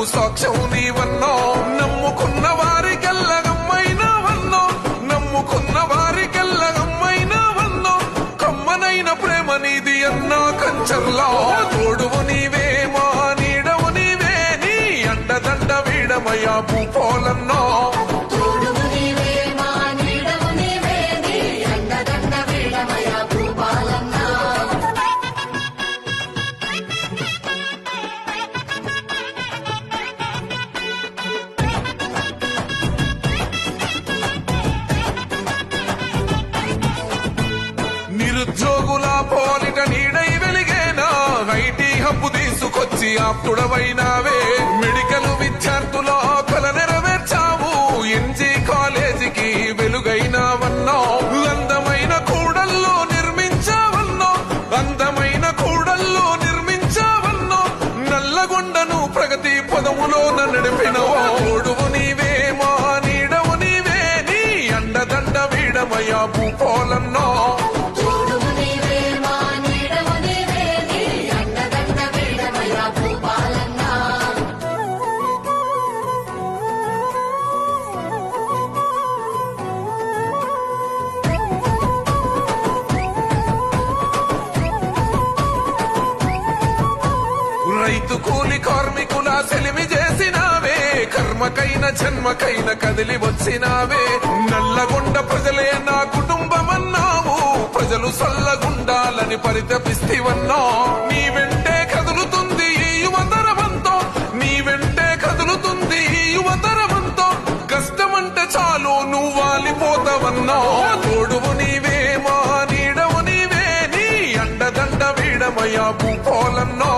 సాక్ష్యం నీవన్నో నమ్ముకున్న వారికెల్లగమ్మైనవన్నో నమ్ముకున్న వారికెల్లగమ్మైనవన్నో కమ్మనైన ప్రేమ నీది అన్నా కంచర్లా తోడువు నీవే మా నీడవు నీవే నీ అండదండ వీడమయ్యా భూపోలన్నో నిరుద్యోగుల పోలిట నీడై వెలిగేనా ఐటీ హబ్బు తీసుకొచ్చి ఆప్తుడవైనావే మెడికల్ విద్యార్థుల కల నెరవేర్చావు ఎన్జీ కాలేజీకి వెలుగైనావన్నో అందమైన కూడల్లో నిర్మించావన్నో అందమైన కూడల్లో నిర్మించావన్నో నల్లగొండను ప్రగతి పదములోన నడిపినవో తోడువు నీవే మా నీడవు నీవే నీ అండదండ వీడమయ్యా భూపోలన్నో రైతు కూలి కార్మికుల సెలిమి చేసినావే కర్మకైన జన్మకైన కదిలి వచ్చినావే నల్లగొండ ప్రజలే నా కుటుంబమన్నావు ప్రజలు సల్లగుండాలని పరితపిస్తివన్నా నీ వెంటే కదులుతుంది ఈ యువతరమంతో నీ వెంటే కదులుతుంది ఈ యువతరమంతో కష్టమంటే చాలు నువ్వు వాలిపోతావన్నా తోడువు నీవే మా నీడవు నీవే నీ అండదండ వీడమయ్యా భూపోలన్నో